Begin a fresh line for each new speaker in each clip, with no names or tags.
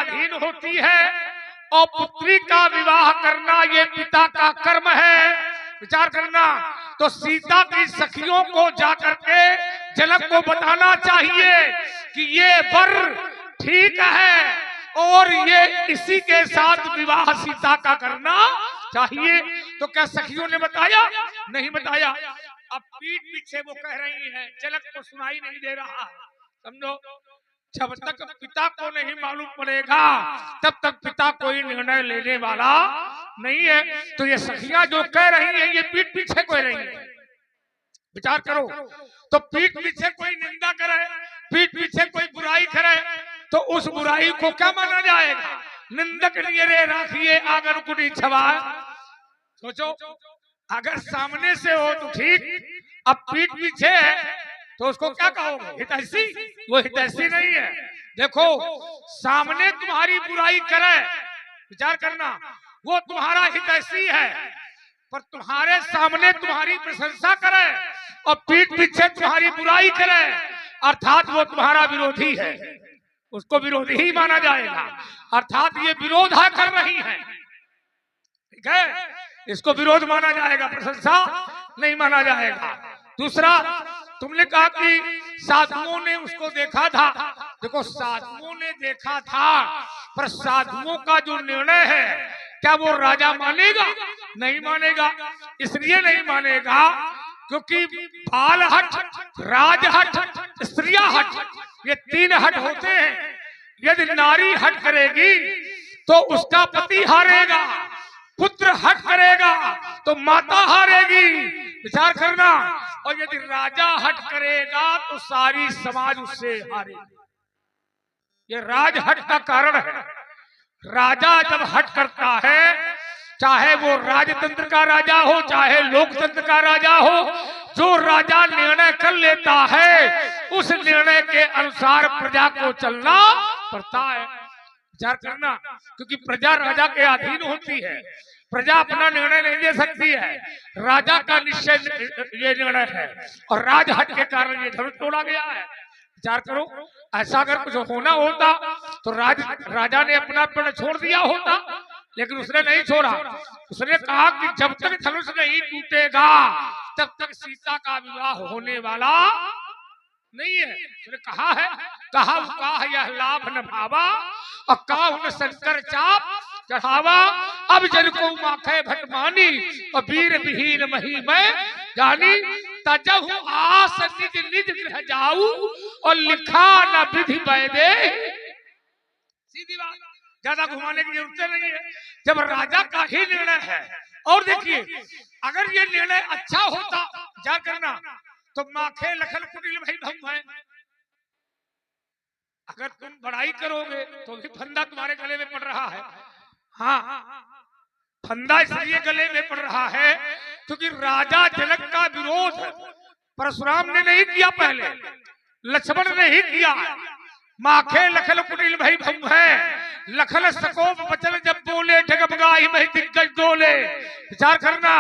अधीन होती है और पुत्री का विवाह करना ये पिता का कर्म है। विचार करना। तो सीता की सखियों को जाकर के जनक को बताना चाहिए कि ये वर ठीक है और ये इसी के साथ विवाह सीता का करना चाहिए। तो क्या सखियों ने बताया? नहीं बताया। अब पीठ पीछे वो कह रही है, जनक को सुनाई नहीं दे रहा। समझो, जब तक पिता को नहीं मालूम पड़ेगा तब तक पिता कोई निर्णय लेने वाला नहीं है। तो ये सखियां जो कह रही हैं ये पीठ पीछे कह रही हैं। विचार करो, तो पीठ पीछे कोई निंदा करे, पीठ पीछे कोई बुराई करे तो उस बुराई को क्या माना जाएगा? निंदक नियरे राखिए आंगन कुटी छवा। सोचो, अगर सामने से हो तो ठीक, अब पीठ पीछे है तो उसको क्या कहोगे? हितैषी? वो हितैषी नहीं है। देखो, सामने तुम्हारी बुराई करे, विचार करना, वो तुम्हारा हितैषी है, पर तुम्हारे सामने तुम्हारी प्रशंसा करे और पीठ पीछे तुम्हारी बुराई करे, अर्थात वो तुम्हारा विरोधी है, उसको विरोधी ही माना जाएगा। अर्थात ये विरोध कर रही है, ठीक है, इसको विरोध माना जाएगा, प्रशंसा नहीं माना जाएगा। दूसरा, तुमने कहा कि साधुओं ने उसको देखा था। देखो, साधुओं ने देखा था, पर साधुओं का जो निर्णय है क्या वो राजा मानेगा? नहीं मानेगा। इसलिए नहीं मानेगा क्योंकि बाल हट, राजहट, स्त्रिया हट, ये तीन हट होते हैं। यदि नारी हट करेगी तो उसका पति हारेगा, पुत्र हट करेगा तो माता हारेगी। विचार करना। और यदि राजा हट करेगा तो सारी समाज उससे हारेगी। ये राजहट का कारण है। राजा जब हट करता है, चाहे वो राजतंत्र का राजा हो चाहे लोकतंत्र का राजा हो, जो राजा निर्णय कर लेता है उस निर्णय के अनुसार प्रजा को चलना पड़ता है। विचार करना, क्योंकि प्रजा राजा के अधीन होती है, प्रजा अपना निर्णय नहीं ले सकती है, राजा का निश्चय ये निर्णय है। और राजहट के कारण ये धनुष तोड़ा गया है। विचार करो, ऐसा अगर कुछ होना होता तो राजा ने अपना पेड़ छोड़ दिया होता, लेकिन उसने नहीं छोड़ा। उसने कहा कि जब तक धनुष नहीं टूटेगा तब तक सीता का विवाह होने वाला नहीं है। उसने कहा है, कहा यह लाभ न भावा और काहु न शंकर चाप चढ़ावा। अब जन को माखे भटमानी और वीर विहीन मही में जानी। तजहु आस निज निज गृह जाऊ और लिखा न विधि वैदे। सीधी बात, ज्यादा घुमाने की जरूरत नहीं है, जब राजा का ही निर्णय है। और देखिए, अगर ये निर्णय अच्छा होता, विचार करना, तो माखे लखन कुटिल भाई भम है। अगर तुम बड़ाई करोगे तो भी फंदा तुम्हारे गले में पड़ रहा है। हाँ, फंदा इसलिए गले में पड़ रहा है क्योंकि राजा जनक का विरोध परशुराम ने नहीं किया, पहले लक्ष्मण ने ही किया। माखे लखन कुटिल भाई भम है, लखन सकोप बचन जब बोले जगमगाही में दिग्गज डोले। विचार करना,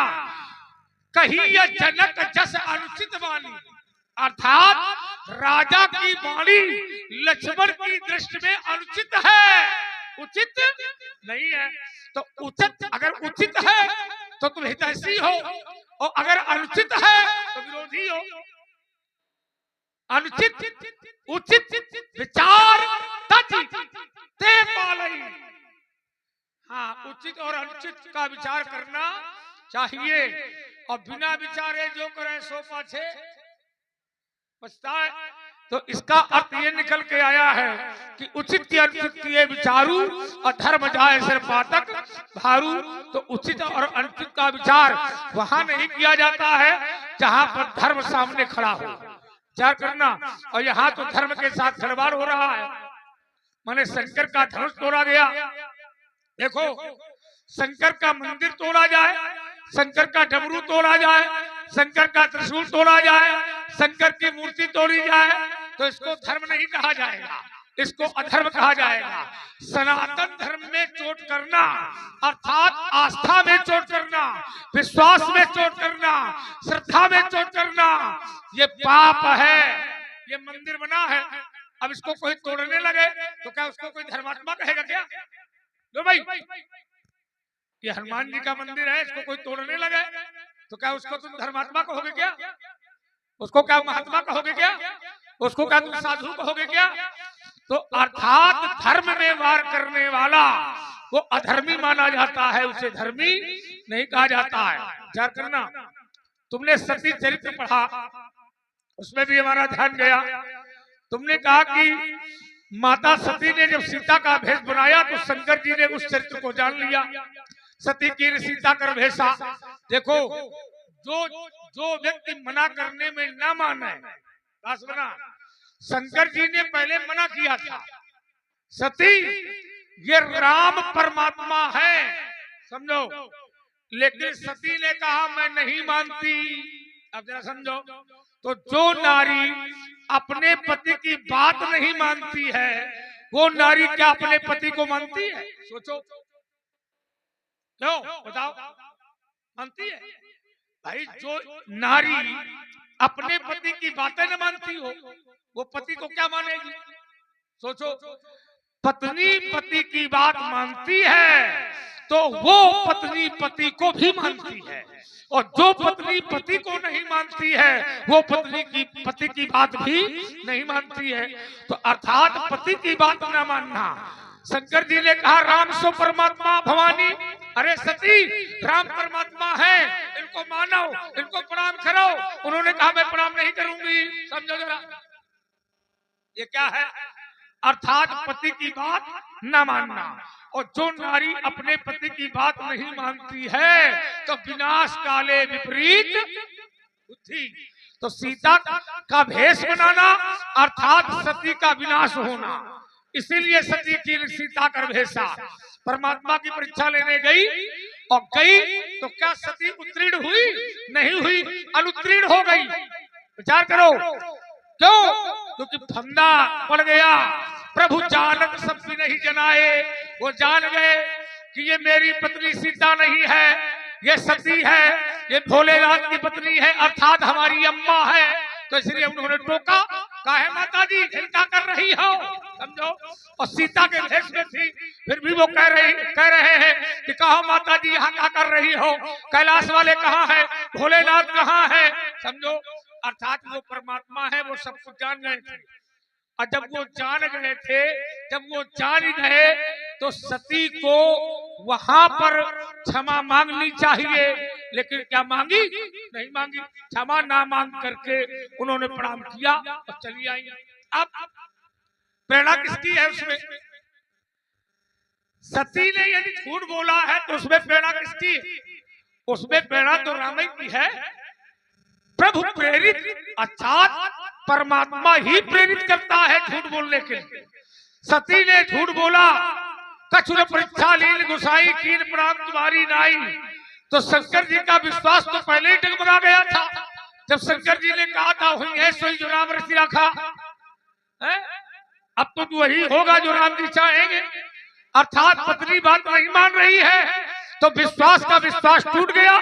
कही यह जनक जस अनुचित वाणी, अर्थात राजा की वाणी लक्ष्मण की दृष्टि में अनुचित है, उचित नहीं है। तो उचित, अगर उचित है तो तुम हितैषी हो, और अगर अनुचित है तो विरोधी हो। अनुचित उचित विचार तज ते पालई। हाँ, उचित और अनुचित का विचार करना चाहिए, और बिना विचारे जो करे सो पाछे पछताए। तो इसका अर्थ ये निकल के आया है कि उचित की अनुचित किए विचारू और धर्म जाए सिर पातक भारू। तो उचित और अनुचित का विचार वहां नहीं किया जाता है जहां पर धर्म सामने खड़ा हो। विचार करना, और यहाँ तो धर्म के साथ खिलवाड़ हो रहा है। माने शंकर का धनुष तोड़ा गया। देखो, शंकर का मंदिर तोड़ा जाए, शंकर का डमरू तोड़ा जाए, शंकर का त्रिशूल तोड़ा जाए, शंकर की मूर्ति तोड़ी जाए, तो इसको धर्म नहीं कहा जाएगा, इसको अधर्म कहा जाएगा। सनातन धर्म में चोट करना अर्थात आस्था में चोट करना, विश्वास में चोट करना, श्रद्धा में चोट करना, ये पाप है। ये मंदिर बना है, अब इसको कोई तोड़ने लगे तो क्या उसको कोई धर्मात्मा कहेगा क्या? लो भाई, ये हनुमान जी का मंदिर है, इसको कोई तोड़ने लगे तो क्या उसको तुम धर्मात्मा कहोगे क्या? उसको क्या महात्मा कहोगे क्या? उसको क्या तुम साधु कहोगे क्या? तो अर्थात धर्म में वार करने वाला वो अधर्मी माना जाता है, उसे धर्मी नहीं कहा जाता है। विचार करना, तुमने सती चरित्र पढ़ा, उसमें भी हमारा ध्यान गया। तुमने कहा कि माता सती ने जब सीता का भेष बनाया तो शंकर जी ने उस चरित्र को जान लिया। सती की सीता कर भेषा। देखो, जो व्यक्ति मना करने में ना माने, सुना, शंकर जी ने पहले मना किया था, सती ये राम परमात्मा है, समझो, लेकिन सती ने कहा मैं नहीं मानती। अब जरा समझो, तो जो नारी अपने पति की बात नहीं मानती है वो नारी क्या अपने पति को मानती है? सोचो, क्यों बताओ, मानती है? भाई जो नारी अपने पति की बातें न मानती हो वो पति को क्या मानेगी? सोचो, पत्नी पति की बात मानती है तो वो पत्नी पति को भी मानती है, और जो पत्नी पति को नहीं मानती है वो पत्नी की पति की बात भी नहीं मानती है। तो अर्थात पति की बात न मानना। शंकर जी ने कहा राम सो परमात्मा भवानी, अरे सती राम परमात्मा है, इनको मानो, इनको प्रणाम करो। उन्होंने कहा मैं प्रणाम नहीं करूंगी। समझो जरा, ये क्या है? अर्थात पति की बात न मानना। और जो नारी अपने पति की बात नहीं मानती है तो विनाश काले विपरीत बुद्धि। तो सीता का भेष बनाना अर्थात सती का विनाश होना। इसीलिए सती की सीता कर भेषा। परमात्मा की परीक्षा लेने गई और गई तो क्या सती उत्तीर्ण हुई? नहीं हुई, अनुत्तीर्ण हो गई। विचार करो, क्यों? क्योंकि फंदा पड़ गया। प्रभु जानक सब भी नहीं जनाए, वो जान गए कि ये मेरी पत्नी सीता नहीं है, ये सती है, ये भोलेनाथ की पत्नी है, अर्थात हमारी अम्मा है। तो इसलिए उन्होंने टोका, काहे माता जी क्या कर रही हो? समझो, और सीता के भेष में थी, फिर भी वो कह रहे हैं कि कहा माता जी यहाँ क्या कर रही हो? कैलाश वाले कहाँ है? भोलेनाथ कहाँ है? समझो, अर्थात वो परमात्मा है, वो सब कुछ जान गए थे। और जब वो जान गए थे, जब वो जान गए तो सती को वहां पर क्षमा मांगनी चाहिए, लेकिन क्या मांगी? नहीं मांगी। क्षमा ना मांग करके उन्होंने प्रणाम किया और चली आई। अब प्रेरणा किसकी है उसमें? सती ने यदि झूठ बोला है तो उसमें प्रेरणा किसकी? उसमें प्रेरणा तो राम की है। प्रभु प्रेरित, अर्थात परमात्मा ही प्रेरित करता है झूठ बोलने के लिए। सती ने झूठ बोला, कछुर परीक्षा लीन गुसाई कीन प्रणाम तुम्हारी नाई। तो शंकर जी का विश्वास तो पहले ही डगमगा गया था। जब शंकर जी ने कहा था हुई है सोई जो राम रसी रखा है, अब तो वही होगा जो राम जी चाहेंगे। अर्थात पत्नी बात नहीं मान रही है तो विश्वास का विश्वास टूट गया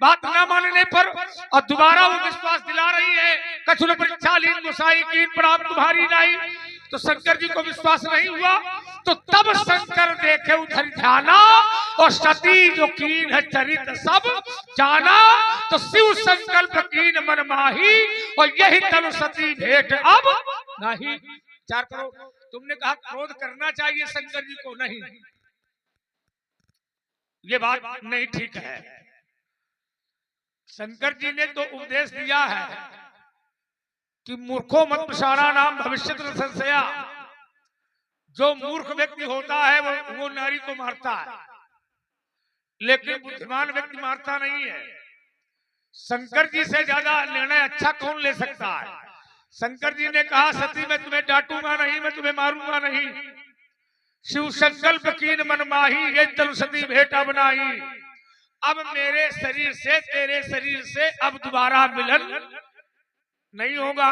बात न मानने पर, और दोबारा वो विश्वास दिला रही है, कछुर परीक्षा लीन गुसाई कीन प्रणाम तुम्हारी नाई। तो शंकर जी को विश्वास नहीं हुआ, तो तब शंकर देखे उधर ध्याना, और सती जो कीन है चरित सब जाना। तो शिव संकल्प कीन मन माही, और यही तब सती भेंट अब नहीं। विचार करो, तुमने कहा क्रोध करना चाहिए शंकर जी को, नहीं, ये बात नहीं ठीक है। शंकर जी ने तो उपदेश दिया है कि मूर्खों मत प्रसारा नाम भविष्य संशया। जो मूर्ख व्यक्ति होता है वो नारी को मारता है, लेकिन बुद्धिमान व्यक्ति मारता नहीं है। शंकर जी से ज्यादा निर्णय अच्छा कौन ले सकता है? शंकर जी ने कहा सती मैं तुम्हें डांटूंगा नहीं, मैं तुम्हें मारूंगा नहीं। शिव संकल्प कीन मन माही, ये तनु सती भेंट अब नाही। अब मेरे शरीर से तेरे शरीर से अब दोबारा मिलन नहीं होगा।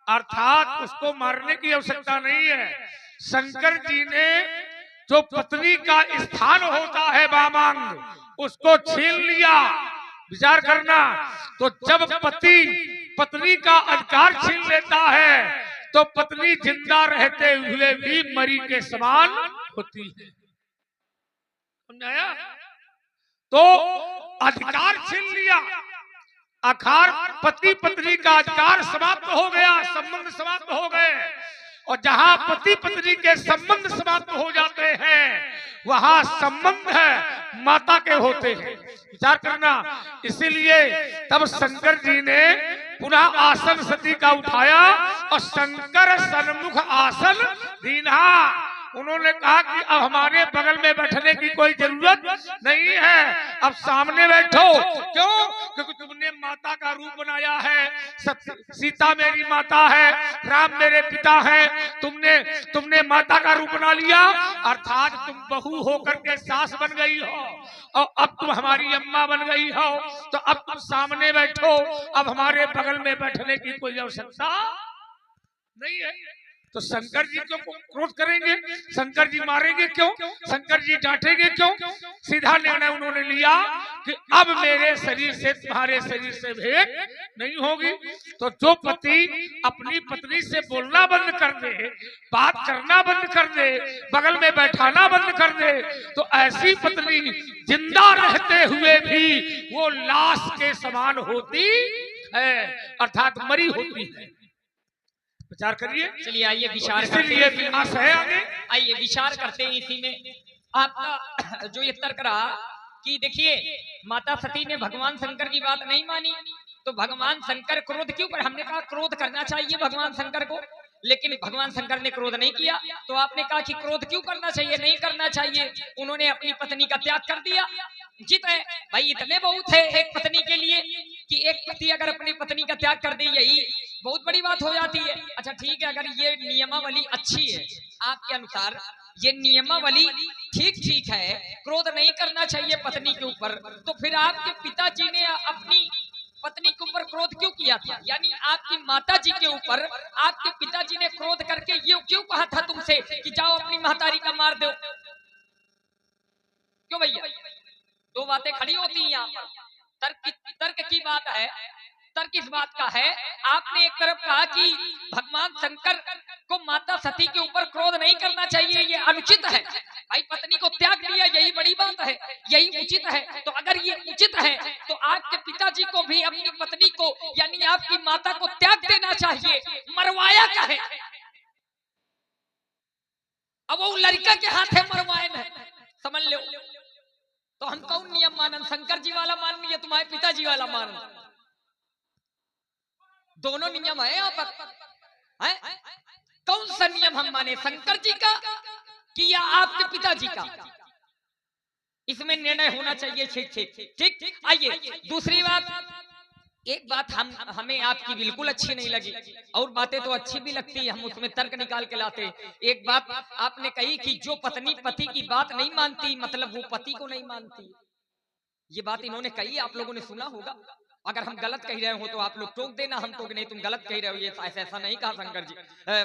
अर्थात उसको मारने की आवश्यकता नहीं है। शंकर जी ने जो पत्नी का स्थान होता है वामांग, उसको छीन लिया। विचार करना, तो जब पति पत्नी का अधिकार छीन लेता है तो पत्नी जिंदा रहते हुए भी मरी के समान होती है। समझाया? तो अधिकार छीन लिया, आखिर पति पत्नी का अधिकार समाप्त हो गया, संबंध समाप्त हो गए। और जहां पति पत्नी के संबंध समाप्त हो जाते हैं वहां संबंध है माता के होते हैं। विचार करना। इसीलिए तब शंकर जी ने पुनः आसन सती का उठाया और शंकर सन्मुख आसन दीना। उन्होंने कहा कि अब हमारे बगल में बैठने की कोई जरूरत नहीं है, अब सामने बैठो। क्यों? क्योंकि तुमने माता का रूप बनाया है। सीता मेरी माता है, राम मेरे पिता है। तुमने माता का रूप बना लिया, अर्थात तुम बहू होकर के सास बन गई हो और अब तुम हमारी अम्मा बन गई हो। तो अब तुम सामने बैठो, अब हमारे बगल में बैठने की कोई आवश्यकता नहीं है। तो शंकर जी को क्रोध करेंगे, शंकर जी मारेंगे क्यों, शंकर जी डांटेंगे क्यों? सीधा निर्णय उन्होंने लिया कि अब मेरे शरीर से तुम्हारे शरीर से भेंट नहीं होगी। तो जो पति अपनी पत्नी से बोलना बंद कर दे, बात करना बंद कर दे, बगल में बैठाना बंद कर दे, तो ऐसी पत्नी जिंदा रहते हुए भी वो लाश के समान होती है, अर्थात मरी होती है। विचार करिए।
चलिए आइए विचार
करते हैं। विनाश है आगे,
आइए विचार करते हैं। इसी में आपका जो ये तर्क रहा कि देखिए माता सती ने भगवान शंकर की बात नहीं मानी, तो भगवान शंकर क्रोध क्यों कर? हमने कहा क्रोध करना चाहिए भगवान शंकर को, लेकिन भगवान शंकर ने क्रोध नहीं किया। तो आपने कहा कि क्रोध क्यों करना चाहिए? नहीं करना चाहिए। उन्होंने अपनी पत्नी का त्याग कर दिया। उचित है भाई, इतने बहुत है एक पत्नी के लिए कि एक पति अगर अपनी पत्नी का त्याग कर दे, यही बहुत बड़ी बात हो जाती है। अच्छा ठीक है, अगर ये नियमावली अच्छी है आपके अनुसार, ये नियमावली ठीक है, क्रोध नहीं करना चाहिए पत्नी के ऊपर, तो फिर आपके पिताजी ने अपनी पत्नी के ऊपर क्रोध क्यों किया था? यानी आपकी माता जी के ऊपर आपके पिताजी ने क्रोध करके ये क्यों कहा था तुमसे कि जाओ अपनी महतारी का मार दो? क्यों भैया? दो बातें खड़ी होती हैं यहाँ पर। तर्क की बात है। तर्क इस बात का है, आपने एक तरफ कहा कि भगवान शंकर को माता सती के ऊपर क्रोध नहीं करना चाहिए, ये अनुचित है। भाई पत्नी को त्याग दिया, यही बड़ी बात है, यही उचित है। तो अगर ये उचित है तो आपके पिताजी को भी अपनी पत्नी को यानी आपकी माता को त्याग देना चाहिए। मरवाया क्या है? अब वो लड़का के हाथ है मरवाए में, समझ लो। तो हम कौन नियम मानन? शंकर जी वाला मान या तुम्हारे पिताजी वाला मान? दोनों नियम है यहाँ पर। कौन सा नियम हम माने, शंकर जी का कि या आपके पिताजी का? इसमें निर्णय होना चाहिए। ठीक। आइए दूसरी बात, एक बात हमें आपकी बिल्कुल अच्छी नहीं लगी, और बातें तो अच्छी भी लगती है, हम उसमें तर्क निकाल के लाते। एक बात आपने कही कि जो पत्नी पति की बात नहीं मानती, मतलब वो पति को नहीं मानती। ये बात इन्होंने कही, आप लोगों ने सुना होगा। अगर हम गलत कह रहे हो तो आप लोग टोक देना, हम टोक नहीं, तुम गलत कह रहे हो, ये ऐसा नहीं कहा शंकर जी,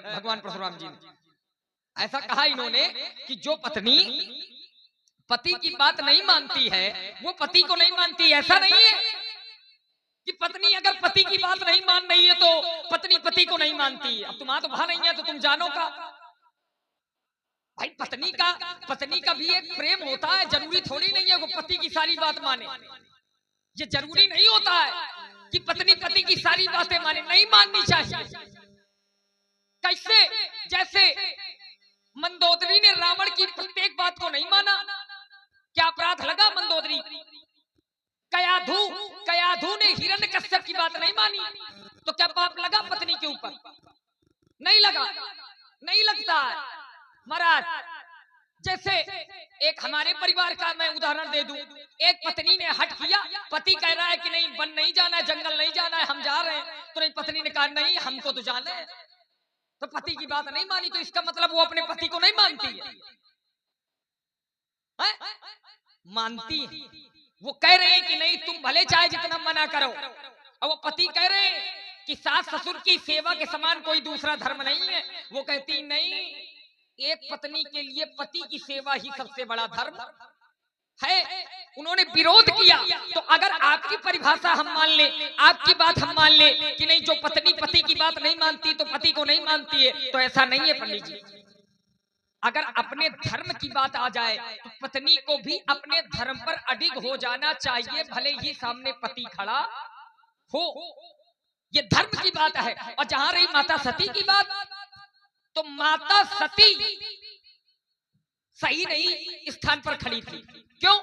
भगवान परशुराम जी ने ऐसा कहा इन्होंने कि जो पत्नी पति की बात नहीं मानती है वो पति को नहीं मानती। ऐसा नहीं है कि पत्नी अगर पति की बात नहीं मान रही है तो पत्नी पति को नहीं मानती। अब तुम्हारा तो भा नहीं है तो तुम जानो का भाई, पत्नी का भी एक प्रेम होता है, जरूरी थोड़ी नहीं है वो पति की सारी बात माने। ये जरूरी नहीं होता है कि पत्नी पति की सारी बातें माने, नहीं माननी चाहिए। कैसे? जैसे मंदोदरी ने रावण की प्रत्येक बात को नहीं माना, क्या अपराध लगा मंदोदरी? कयाधु ने हिरण्यकश्यप की बात नहीं मानी, तो क्या पाप लगा पत्नी के ऊपर? नहीं लगा, नहीं लगता है महाराज। जैसे एक हमारे परिवार का मैं उदाहरण दे दूं, एक पत्नी ने हट किया, पति कह रहा है कि नहीं वन नहीं जाना है, जंगल नहीं जाना है, हम जा रहे हैं, तो नहीं पत्नी ने कहा नहीं हमको तो जाना है, तो पति की बात नहीं मानी, तो इसका मतलब वो अपने पति को नहीं मानती है? मानती है। वो कह रहे हैं कि नहीं तुम भले चाहे जितना मना करो, और वो पति कह रहे हैं कि सास ससुर की सेवा के समान कोई दूसरा धर्म नहीं है। वो कहती नहीं, एक पत्नी के लिए पति की सेवा ही सबसे बड़ा धर्म है। उन्होंने विरोध किया। तो अगर आपकी परिभाषा हम मान ले, आपकी बात हम मान ले कि नहीं, जो पत्नी पति की बात नहीं मानती तो पति को नहीं मानती है, तो ऐसा नहीं है पंडित जी। अगर अपने धर्म की बात आ जाए तो पत्नी को भी अपने धर्म पर अडिग हो जाना चाहिए, भले ही सामने पति खड़ा हो। ये धर्म की बात है। और जहां रही माता सती की बात, तो माता सती सही नहीं स्थान पर खड़ी थी। क्यों?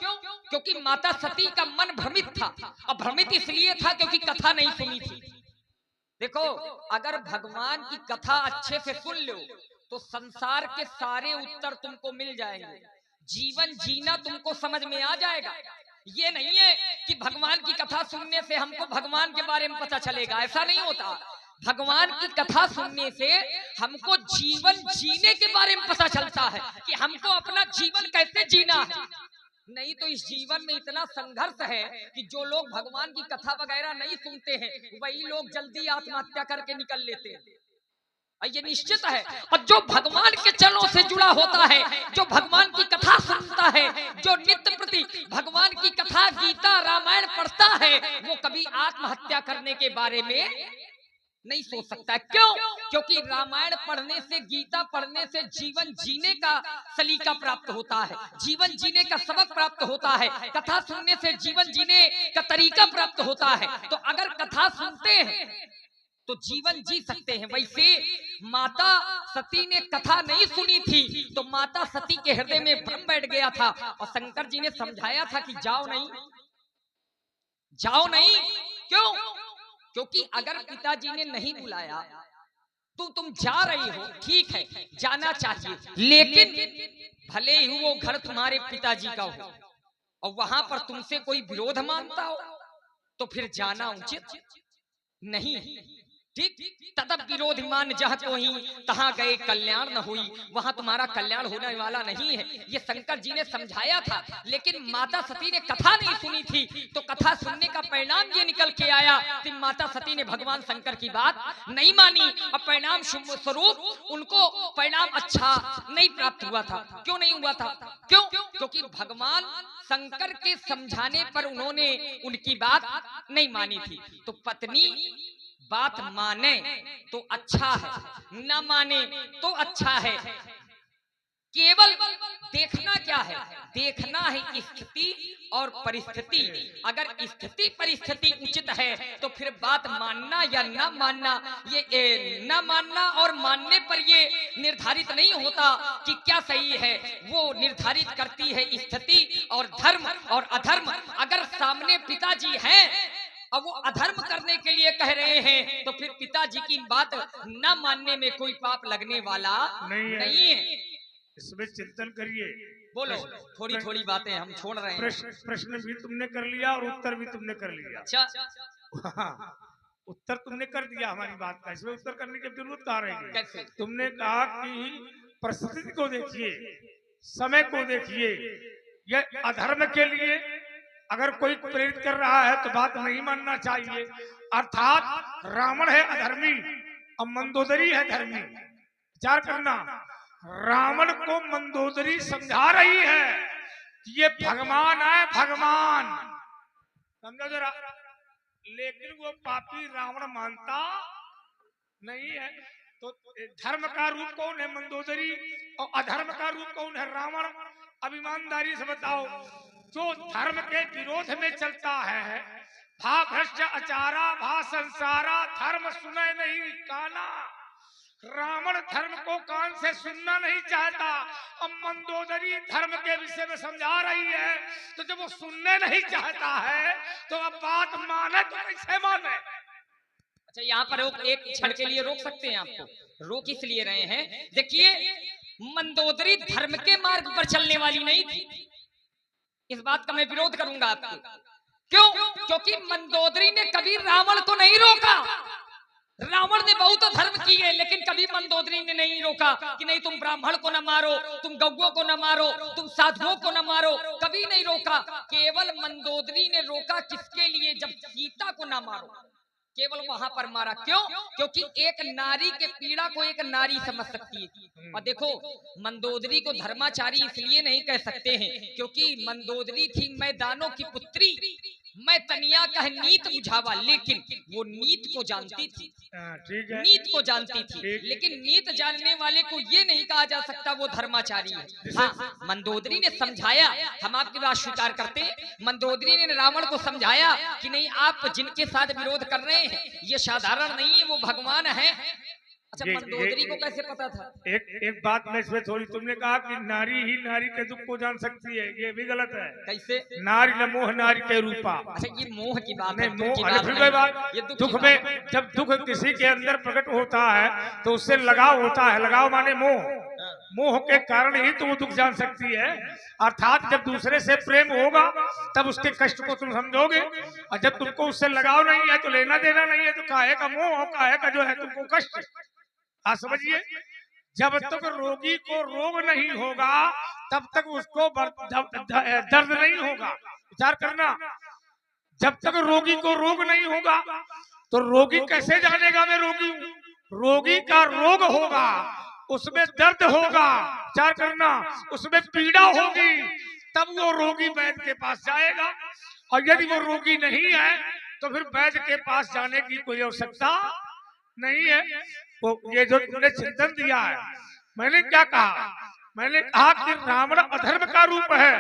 क्योंकि माता सती का मन भ्रमित था। और भ्रमित इसलिए था क्योंकि कथा नहीं सुनी थी। देखो, अगर भगवान की कथा अच्छे से सुन लो तो संसार के सारे उत्तर तुमको मिल जाएंगे, जीवन जीना तुमको समझ में आ जाएगा। ये नहीं है कि भगवान की कथा सुनने से हमको भगवान के बारे में पता चलेगा, ऐसा नहीं होता। भगवान की कथा सुनने से हमको जीवन जीने के बारे में पता चलता है कि हमको अपना जीवन कैसे जीना है। नहीं तो इस जीवन में इतना संघर्ष है कि जो लोग भगवान की कथा वगैरह नहीं सुनते हैं वही लोग जल्दी आत्महत्या करके निकल लेते हैं। ये निश्चित है। और जो भगवान के चरणों से जुड़ा होता है, जो भगवान की कथा सुनता है, जो नित्य प्रति भगवान की कथा गीता रामायण पढ़ता है, वो कभी आत्महत्या करने के बारे में नहीं सोच सकता। क्यों? क्योंकि रामायण पढ़ने से, गीता पढ़ने से जीवन जीने का सलीका प्राप्त होता है, जीवन जीने का सबक प्राप्त होता है। कथा सुनने से जीवन जीने का तरीका प्राप्त होता है। तो अगर कथा सुनते हैं तो जीवन जी सकते हैं। वैसे माता सती ने कथा नहीं सुनी थी तो माता सती के हृदय में भ्रम बैठ गया था। और शंकर जी ने समझाया था कि जाओ नहीं, जाओ नहीं। क्यों? क्योंकि अगर पिताजी ने नहीं बुलाया तो तुम जा रही हो, ठीक है, जाना चाहिए, लेकिन भले ही वो घर तुम्हारे पिताजी का हो और वहां पर तुमसे कोई विरोध मानता हो तो फिर जाना उचित नहीं। ठीक? तदप विरोध मान जह कोई, तहां गए कल्याण न हुई। वहां तुम्हारा कल्याण होने वाला नहीं है, ये शंकर जी ने समझाया था। लेकिन माता सती ने कथा नहीं सुनी थी तो कथा सुनने का परिणाम ये निकल के आया कि माता सती ने भगवान शंकर की बात नहीं मानी और परिणाम स्वरूप उनको परिणाम अच्छा नहीं प्राप्त हुआ था। क्यों नहीं हुआ था? क्यों? क्योंकि भगवान शंकर के समझाने पर उन्होंने उनकी बात नहीं मानी थी। तो पत्नी बात माने तो अच्छा है, न माने तो अच्छा है। केवल देखना क्या है? देखना है स्थिति और परिस्थिति। अगर स्थिति परिस्थिति उचित है तो फिर बात मानना या न मानना, ये न मानना और मानने पर ये निर्धारित नहीं होता कि क्या सही है। वो निर्धारित करती है स्थिति और धर्म और अधर्म। अगर सामने पिताजी हैं अब वो अधर्म करने के लिए कह रहे हैं तो फिर पिताजी की बात न मानने में कोई पाप लगने वाला नहीं है।
इसमें चिंतन करिए।
बोलो, थोड़ी थोड़ी बातें हम छोड़ रहे हैं।
प्रश्न भी तुमने कर लिया और उत्तर भी तुमने कर लिया।
अच्छा,
उत्तर तुमने कर दिया हमारी बात का, इसमें उत्तर करने की जरूरत कहाँ रहेगी?
कैसे?
तुमने कहा कि परिस्थिति को देखिए, समय को देखिए, यह अधर्म के लिए अगर कोई प्रेरित कर रहा है तो बात नहीं मानना चाहिए। अर्थात रावण है अधर्मी और मंदोदरी है धर्मी। विचार करना, रावण को मंदोदरी समझा रही है कि ये भगवान है, भगवान, समझो जरा, लेकिन वो पापी रावण मानता नहीं है। तो धर्म का रूप कौन है? मंदोदरी। और अधर्म का रूप कौन है? रावण। अब ईमानदारी से बताओ, जो धर्म के विरोध में चलता है, भा भ्रष्ट आचारा भा संसारा, धर्म सुने नहीं काना। रावण धर्म को कान से सुनना नहीं चाहता। अब मंदोदरी धर्म के विषय में समझा रही है, तो जब वो सुनने नहीं चाहता है तो अब बात माने तो कैसे माने?
अच्छा, यहाँ पर एक क्षण के लिए रोक सकते हैं आपको? रोक इसलिए रहे हैं, देखिए मंदोदरी धर्म के मार्ग पर चलने वाली नहीं थी। इस बात का मैं विरोध करूंगा आपको। क्यों? क्योंकि मंदोदरी ने कभी रावण को नहीं रोका। रावण ने बहुत धर्म किए लेकिन कभी मंदोदरी ने नहीं रोका कि नहीं तुम ब्राह्मण को न मारो, तुम गौओं को न मारो, तुम साधुओं को न मारो, कभी नहीं रोका। केवल मंदोदरी ने रोका किसके लिए? जब सीता को न मारो। केवल वहां पर मारा। क्यों? क्योंकि एक नारी के पीड़ा को एक नारी समझ सकती है। और देखो, मंदोदरी को धर्माचारी इसलिए नहीं कह सकते हैं क्योंकि मंदोदरी थी मैदानों की पुत्री, मैं तनिया कह नीत बुझावा, लेकिन वो नीत को जानती थी।
ठीक है,
नीत को जानती थी, लेकिन नीत जानने वाले को ये नहीं कहा जा सकता वो धर्माचारी है। हाँ, मंदोदरी ने समझाया, हम आपकी बात स्वीकार करते हैं। मंदोदरी ने रावण को समझाया कि नहीं, आप जिनके साथ विरोध कर रहे हैं ये साधारण नहीं है, वो भगवान है। अच्छा, मंदोदरी को कैसे पता था?
एक बात मैं इसमें थोड़ी, तुमने कहा कि नारी ही नारी के दुख को जान सकती है, ये भी गलत है।
कैसे?
नारी न मोह नारी के रूपा।
अच्छा, ये मोह की बात है,
ये दुख में, जब दुख किसी के अंदर प्रकट होता है तो उससे लगाव होता है। लगाव माने मोह, मोह के कारण ही तो वो दुख जान सकती है। अर्थात जब दूसरे से प्रेम होगा तब उसके कष्ट को तुम समझोगे, और जब तुमको उससे लगाव नहीं है तो लेना देना नहीं है तो काहे का मोह, काहे का जो है तुमको कष्ट। आप समझिए, जब तक रोगी को रोग नहीं होगा तब तक उसको दर्द नहीं होगा। विचार करना, जब तक रोगी को रोग नहीं होगा तो रोगी कैसे जानेगा मैं रोगी हूँ? रोगी का रोग होगा, उसमें दर्द होगा, विचार करना, उसमें पीड़ा होगी, तब वो रोगी वैद्य के पास जाएगा। और यदि वो रोगी नहीं है तो फिर वैद्य के पास जाने की कोई आवश्यकता नहीं है। वो ये जो तुमने चिंतन दिया है, मैंने क्या कहा? मैंने कहा कि रावण अधर्म का रूप है।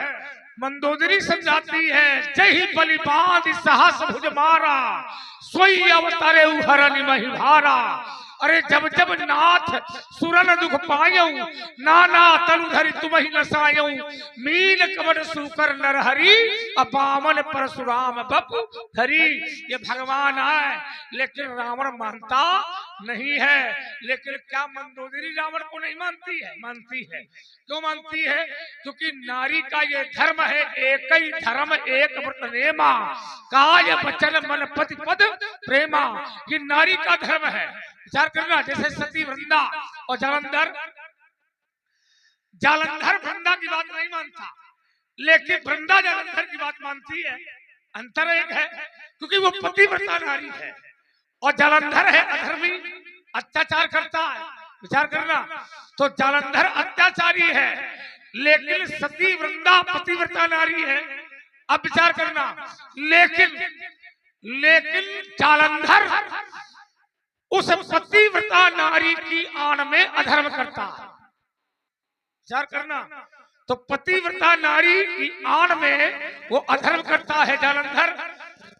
मंदोदरी समझाती है, जय ही बलि बांध साहस भुज मारा, सोई अवतारे उहरन मही भारा। अरे जब जब नाथ सुरन दुख पायऊ, नाना तनु धरि तुम्हि नसायऊ, मीन कमर सुकर नरहरि, अपामन परशुराम बपु धरी। ये भगवान है, लेकिन रावण मानता नहीं है। लेकिन क्या मंदोदरी रावण को नहीं मानती है? मानती है। क्यों मानती है? क्योंकि नारी का ये धर्म है, एक ही धर्म एक व्रत नेमा, काय वचन मन पति पद प्रेमा। ये नारी का धर्म है। विचार करना, जैसे सती वृंदा और जालंधर, जालंधर वृंदा की बात नहीं मानता, लेकिन वृंदा जालंधर की बात मानती है। अंतर एक है, क्योंकि वो पतिव्रता नारी है और जालंधर है अधर्मी, अत्याचार करता है। विचार करना, तो जालंधर अत्याचारी है, लेकिन सती वृंदा पतिव्रता नारी है। अब विचार करना, लेकिन जालंधर उस पतिव्रता नारी की आड़ में अधर्म करता है। विचार करना, तो पतिव्रता नारी की आड़ में वो अधर्म करता है जालंधर।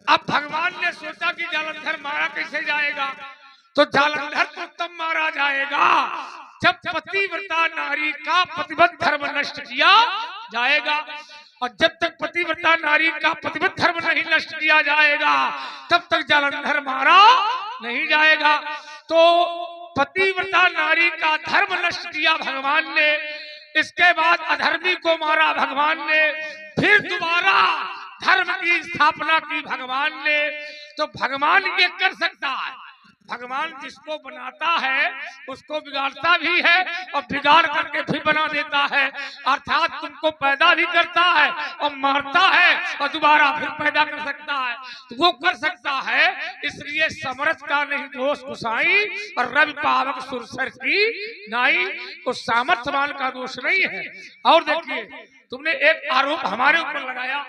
अब भगवान ने सोचा कि जालंधर मारा कैसे जाएगा, तो जालंधर को तब मारा जाएगा जब पतिव्रता नारी का पतिव्रत धर्म नष्ट किया जाएगा। और जब तक पतिव्रता नारी का पतिव्रत धर्म नहीं नष्ट किया जाएगा तब तक जालंधर मारा नहीं जाएगा। तो पतिव्रता नारी का धर्म नष्ट किया भगवान ने, इसके बाद अधर्मी को मारा भगवान ने, फिर दोबारा धर्म की स्थापना की भगवान ने। तो भगवान ये कर सकता है, भगवान जिसको बनाता है उसको बिगाड़ता भी है और बिगाड़ करके भी बना देता है। अर्थात तुमको पैदा भी करता है और मारता है और दोबारा फिर पैदा कर सकता है, तो वो कर सकता है। इसलिए समर्थ का नहीं दोष गुसाई और रवि पावक सुरसर की नाई, तो सामर्थ्यवान का दोष नहीं है। और देखिए, तुमने एक आरोप हमारे ऊपर लगाया,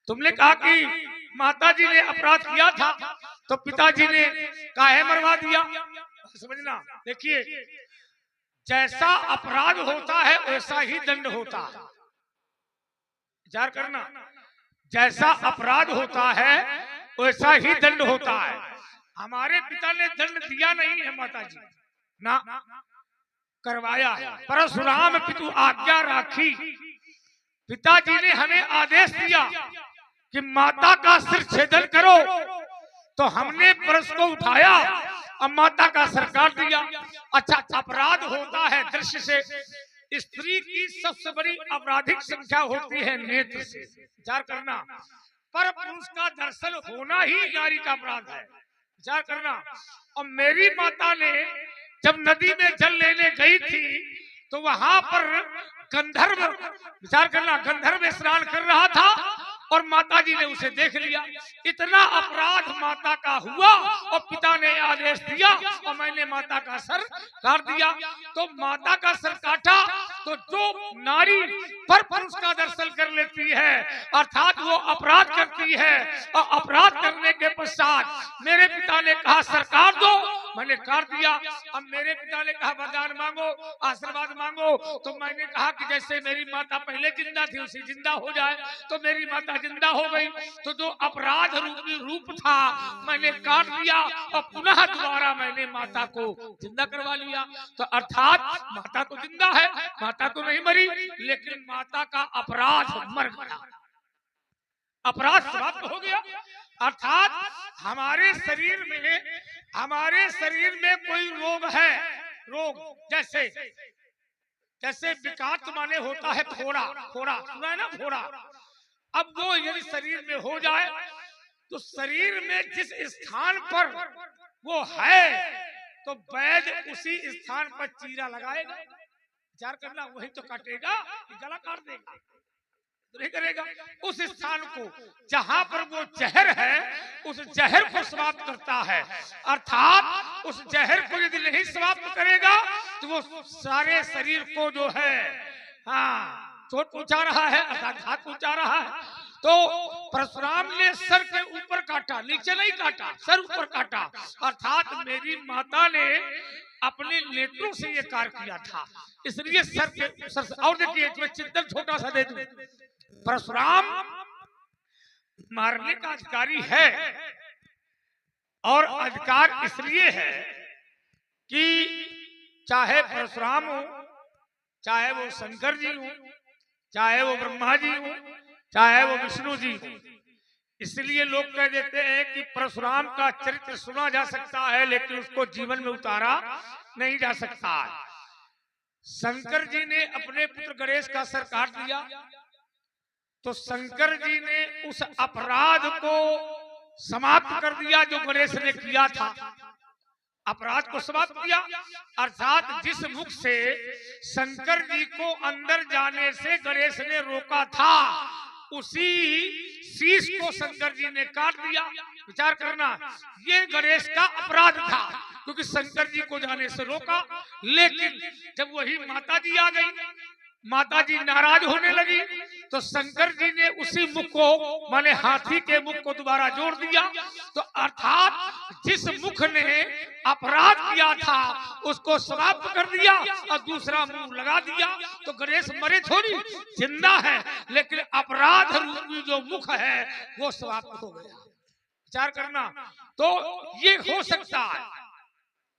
तुमने कहा कि माता जी ने अपराध किया था तो पिताजी ने काहे मरवा दिया। समझना, देखिए, जैसा अपराध होता है वैसा ही दंड होता है। विचार करना, जैसा अपराध होता है वैसा ही दंड होता है। हमारे पिता ने दंड दिया नहीं है माता जी ना, करवाया है। परशुराम पितु आज्ञा राखी, पिताजी ने हमें आदेश दिया कि माता का सिर छेदन करो, तो हमने परस को उठाया और माता का सिर काट दिया। अच्छा, अपराध होता है दृश्य से, स्त्री की सबसे बड़ी आपराधिक संख्या होती है नेत्र से। विचार करना, पर पुरुष का दर्शन होना ही नारी का अपराध है। विचार करना, और मेरी माता ने जब नदी में जल लेने गई थी तो वहां पर गंधर्व, विचार करना, गंधर्व स्नान कर रहा था और माता जी ने उसे देख लिया। इतना अपराध माता का हुआ और पिता ने आदेश दिया और मैंने माता का सर काट दिया। तो माता का सर काटा तो जो नारी पर पुरुष का दर्शन कर लेती है अर्थात वो अपराध करती है और अपराध करने के पश्चात मेरे पिता ने कहा सर काट दो, मैंने काट दिया। अब मेरे पिता ने कहा वरदान मांगो, आशीर्वाद मांगो। तो मैंने कहा कि जैसे मेरी माता पहले जिंदा थी उसी जिंदा हो जाए। तो मेरी माता जिंदा हो गई। तो जो अपराध रूपी रूप था मैंने काट दिया और पुनः दोबारा मैंने माता को जिंदा करवा लिया। तो अर्थात माता तो जिंदा है, माता तो नहीं मरी, लेकिन माता का अपराध मर गया, अपराध समाप्त हो गया। अर्थात हमारे शरीर में कोई रोग है, रोग जैसे जैसे विकास माने होता है फोड़ा, फोड़ा सुना है ना, फोड़ा। अब वो यदि शरीर में हो जाए तो शरीर में जिस स्थान पर वो है तो वैद्य उसी स्थान पर चीरा लगाएगा। विचार करना, वही तो काटेगा कि गला काट देगा, नहीं करेगा। उस स्थान को जहां पर वो जहर है उस जहर को समाप्त करता है। अर्थात उस जहर को यदि नहीं समाप्त करेगा तो वो सारे शरीर को जो है चोट पहुंचा रहा है, अर्थात घात पहुंचा रहा है। तो परशुराम ने सर के ऊपर काटा, नीचे नहीं काटा, सर ऊपर काटा। अर्थात मेरी माता ने अपने नेत्रों से ये कार्य किया था, इसलिए सर से। और देखिए इसमें चिंतन छोटा सा दे दूं, परशुराम मारने का अधिकारी है और अधिकार इसलिए है कि चाहे परशुराम हो, चाहे वो शंकर जी हो, चाहे वो ब्रह्मा जी हो, चाहे वो विष्णु जी हो। इसलिए लोग कह देते हैं कि परशुराम का चरित्र सुना जा सकता है लेकिन उसको जीवन में उतारा नहीं जा सकता। शंकर जी ने अपने पुत्र गणेश का सर काट दिया तो शंकर जी ने उस अपराध को समाप्त कर दिया जो गणेश ने किया था, अपराध को समाप्त किया। अर्थात जिस मुख से शंकर जी को अंदर जाने से गणेश ने रोका था उसी शीश को शंकर जी ने काट दिया। विचार करना, ये गणेश का अपराध था क्योंकि शंकर जी को जाने से रोका। लेकिन जब वही माता जी आ गई, माता जी नाराज होने लगी तो शंकर जी ने उसी मुख को माने हाथी के मुख को दोबारा जोड़ दिया। तो अर्थात जिस मुख ने अपराध किया था उसको समाप्त कर दिया और दूसरा मुंह लगा दिया। तो गणेश मरे थोड़ी, जिंदा है, लेकिन अपराध रूपी जो मुख है वो समाप्त हो गया। विचार करना, तो ये हो सकता है,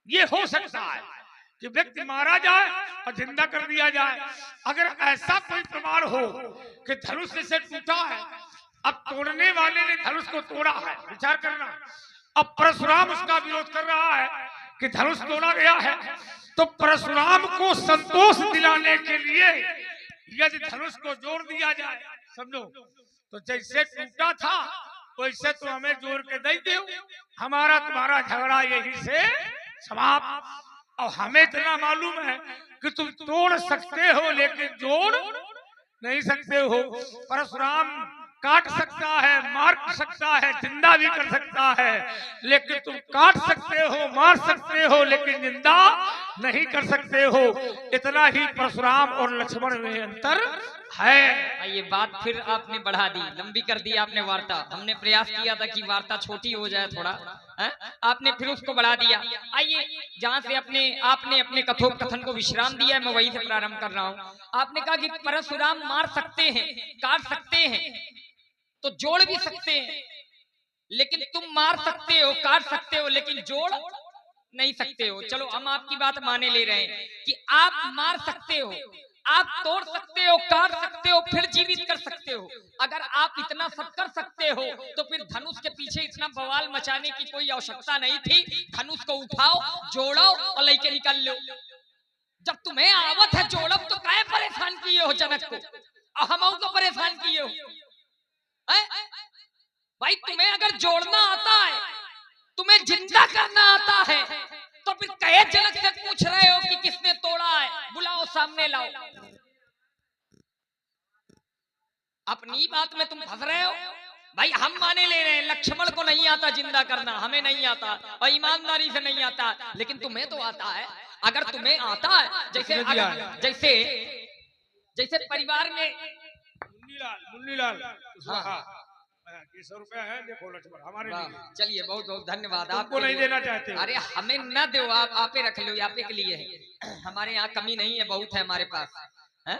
ये हो सकता है कि व्यक्ति मारा जाए और जिंदा कर दिया जाए। अगर ऐसा कोई प्रमाण हो कि धनुष से टूटा है, अब तोड़ने वाले ने धनुष को तोड़ा है, विचार करना, अब परशुराम उसका विरोध कर रहा है कि धनुष तोड़ा गया है, तो परशुराम को संतोष दिलाने के लिए यदि धनुष को जोड़ दिया जाए, समझो, तो जैसे टूटा था वैसे तो हमें जोड़ के दे दो, हमारा तुम्हारा झगड़ा यही से समाप्त। और हमें इतना मालूम है कि तुम तोड़ सकते हो लेकिन जोड़ नहीं सकते हो। परशुराम काट सकता है, मार सकता है, जिंदा भी कर सकता है, लेकिन तुम काट सकते हो, मार सकते हो, लेकिन जिंदा नहीं कर सकते हो। इतना ही परशुराम और लक्ष्मण में अंतर है।
ये बात फिर आपने बढ़ा दी, लंबी कर दी आपने वार्ता। हमने प्रयास किया था कि वार्ता छोटी हो जाए थोड़ा, आपने फिर उसको बढ़ा दिया। आइए, जहां से आपने अपने कथोपकथन को विश्राम दिया, मैं वहीं से प्रारंभ कर रहा हूँ। आपने कहा कि परशुराम मार सकते हैं, काट सकते हैं, तो जोड़ भी सकते हैं, लेकिन तुम मार सकते हो, काट सकते हो, लेकिन जोड़ नहीं सकते हो। चलो हम आपकी बात माने ले रहे हैं कि आप मार सकते हो, आप तोड़ सकते हो, काट सकते हो, फिर जीवित कर सकते हो। अगर आप इतना सब कर सकते हो तो फिर धनुष के पीछे इतना बवाल मचाने की कोई आवश्यकता नहीं थी। धनुष को उठाओ, जोड़ो और लेके निकल लो। जब तुम्हें आवत है जोड़ब तो काहे परेशान किए हो जनक को, और हम को परेशान किए हो? भाई तुम्हें अगर जोड़ना आता है, तुम्हें जिंदा करना आता है, तो फिर कहे जनक से पूछ रहे हो कि किसने तोड़ा है, बुलाओ सामने लाओ। अपनी बात में तुम फंस रहे हो। भाई हम माने ले रहे हैं लक्ष्मण को नहीं आता जिंदा करना, हमें नहीं आता और ईमानदारी से नहीं आता, लेकिन तुम्हें तो आता है। अगर तुम्हें आता है, जैसे जैसे परिवार में
मुन्नीलाल
हाँ।
100 रुपया है, देखो लक्ष्मण हमारे लिए।
चलिए बहुत बहुत धन्यवाद।
आपको नहीं देना चाहते हो?
अरे हमें न दो, आप आपे रख लो, आपे के लिए है। हमारे यहाँ कमी नहीं है, बहुत है हमारे पास है?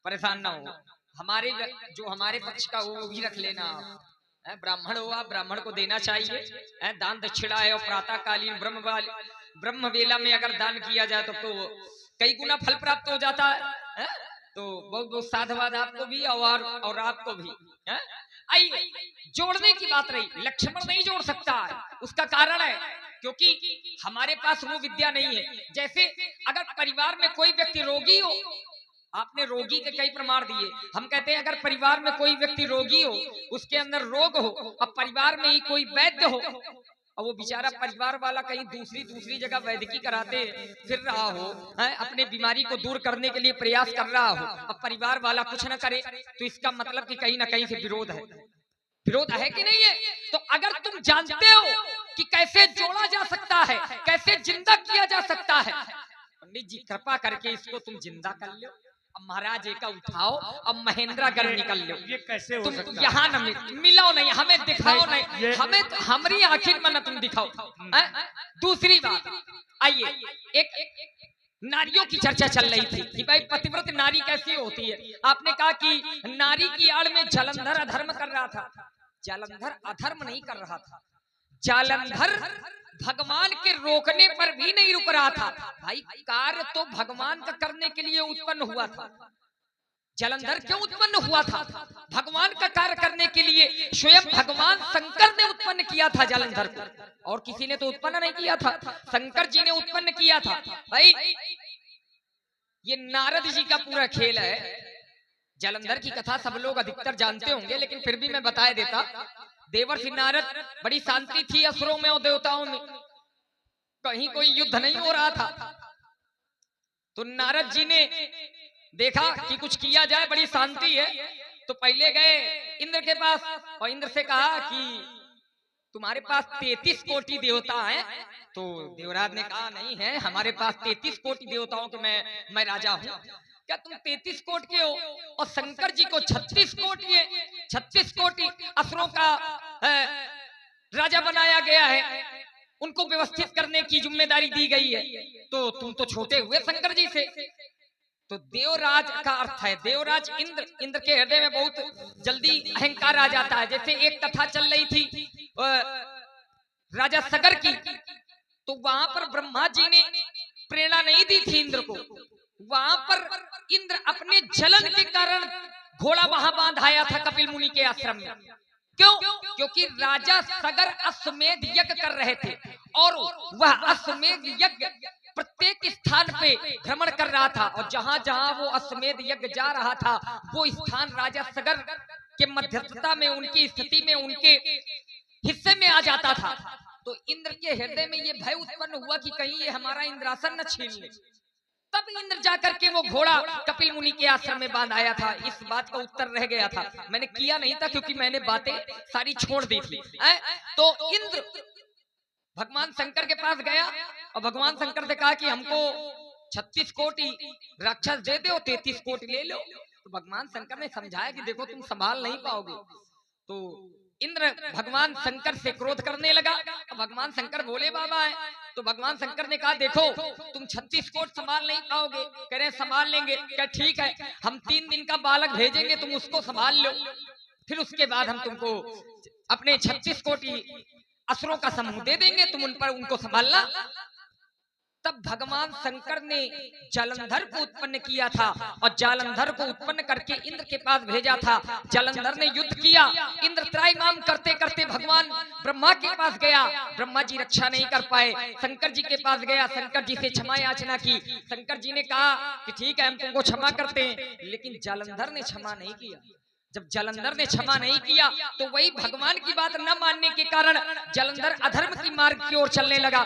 परेशान ना हो। हमारे जो हमारे पक्ष का वो भी रख लेना आप। ब्राह्मण हो आप, ब्राह्मण को देना चाहिए। दान दक्षिणा है और प्रातः कालीन ब्रह्म वेला में अगर दान किया जाए तो कई गुना फल प्राप्त हो जाता है। तो बहुत बहुत साधुवाद आपको भी और आपको भी। आइए, जोड़ने की बात रही, लक्ष्मण नहीं जोड़ सकता है, उसका कारण है क्योंकि हमारे पास वो विद्या नहीं है। जैसे अगर परिवार में कोई व्यक्ति रोगी हो, आपने रोगी के कई प्रमाण दिए, हम कहते हैं अगर परिवार में कोई व्यक्ति रोगी हो, उसके अंदर रोग हो, अब परिवार में ही कोई वैद्य हो और वो बेचारा परिवार वाला कहीं दूसरी जगह वैद्यकी कराते फिर रहा हो, अपने बीमारी को दूर करने के लिए प्रयास कर रहा हो, अब परिवार वाला कुछ न करे, तो इसका मतलब कि कहीं ना कहीं से विरोध है कि नहीं है? तो अगर तुम जानते हो कि कैसे जोड़ा जा सकता है, कैसे जिंदा किया जा सकता है, पंडित जी कृपा करके इसको तुम जिंदा कर लो। अब महाराज एक उठाओ, अब महेंद्रगढ़ निकल लो।
ये कैसे हो सकता है?
यहाँ न मिलाओ नहीं, हमें दिखाओ नहीं, हमें हमारी आखिर में न तुम दिखाओ। दूसरी बात, आइए एक नारियों की चर्चा चल रही थी कि भाई पतिव्रत नारी कैसी होती है। आपने कहा कि नारी की आड़ में जालंधर अधर्म कर रहा था। जालंधर अधर्म नहीं कर रहा था, जालंधर भगवान के रोकने पर भी नहीं रुक रहा था। भाई कार्य तो भगवान का करने के लिए उत्पन्न हुआ था। जालंधर क्यों उत्पन्न हुआ था? भगवान का कार्य करने के लिए। स्वयं भगवान शंकर ने उत्पन्न किया था जालंधर को, और किसी ने तो उत्पन्न नहीं किया था, शंकर जी ने उत्पन्न किया था। भाई ये नारद जी का पूरा खेल है। जालंधर की कथा सब लोग अधिकतर जानते होंगे, लेकिन फिर भी मैं बताया देता। देवर्षि नारद, बड़ी शांति थी असुरों में और देवताओं में, कहीं कोई युद्ध नहीं हो रहा था। तो नारद जी ने देखा कि कुछ किया जाए, बड़ी शांति है, तो पहले गए इंद्र के पास और इंद्र से कहा कि तुम्हारे पास 33 कोटि देवता हैं। तो देवराज ने कहा नहीं है, हमारे पास 33 कोटि देवताओं के मैं राजा हूँ। क्या तुम 33 कोटि के हो? और शंकर जी को 36 कोटि है, 36 कोटि असुरों का राजा बनाया गया है, उनको व्यवस्थित करने की जिम्मेदारी दी गई है। तो तुम तो छोटे हुए शंकर जी से। तो देवराज का अर्थ है देवराज इंद्र के हृदय में बहुत जल्दी अहंकार आ जाता है। जैसे एक कथा चल रही थी राजा सगर की, तो वहां पर ब्रह्मा जी ने प्रेरणा नहीं दी थी इंद्र को। वहां पर इंद्र अपने जलन के कारण घोड़ा वहां बांध आया था कपिल मुनि के आश्रम में। क्यों? क्योंकि राजा सगर अश्वमेध यज्ञ कर रहे थे और वह अश्वमेध यज्ञ प्रत्येक स्थान पे भ्रमण कर रहा था, और जहां जहां वो अश्वमेध यज्ञ जा रहा था वो स्थान राजा सगर के मध्यस्थता में, उनकी स्थिति में, उनके हिस्से में आ जाता था। तो इंद्र के हृदय में ये भय उत्पन्न हुआ कि कहीं ये हमारा इंद्रासन न छीन ले। तब इंद्र जाकर के वो घोड़ा कपिल मुनि के आश्रम में बांध आया था। इस बात का उत्तर रह गया था, मैंने किया नहीं था क्योंकि मैंने बातें सारी छोड़ दी थी। तो इंद्र भगवान शंकर के पास गया और भगवान शंकर से कहा कि हमको 36 कोटि राक्षस दे दो, 33 कोटि ले लो। तो भगवान शंकर ने समझाया कि देखो तुम संभाल नहीं पाओगे। तो इंद्र भगवान शंकर से क्रोध करने लगा। भगवान शंकर भोले बाबा है, तो भगवान शंकर ने कहा देखो तुम 36 कोट संभाल नहीं पाओगे। कह रहे संभाल लेंगे। क्या ठीक है, हम 3 दिन का बालक भेजेंगे, तुम उसको संभाल लो, फिर उसके बाद हम तुमको अपने 36 कोटि असुरों का समूह दे देंगे, तुम उन पर उनको संभालना। तब भगवान शंकर ने जालंधर को उत्पन्न किया था और जालंधर को उत्पन्न करके इंद्र के पास भेजा था। जालंधर ने युद्ध किया। इंद्र त्रायमाम करते करते भगवान ब्रह्मा के पास गया, ब्रह्मा जी रक्षा नहीं कर पाए। शंकर जी के पास गया, शंकर जी से क्षमा याचना की। शंकर जी ने कहा कि ठीक है हम तुमको क्षमा करते हैं, लेकिन जालंधर ने क्षमा नहीं किया। जब जालंधर ने क्षमा नहीं किया तो वही भगवान की बात न मानने के कारण जालंधर अधर्म की मार्ग की ओर चलने लगा।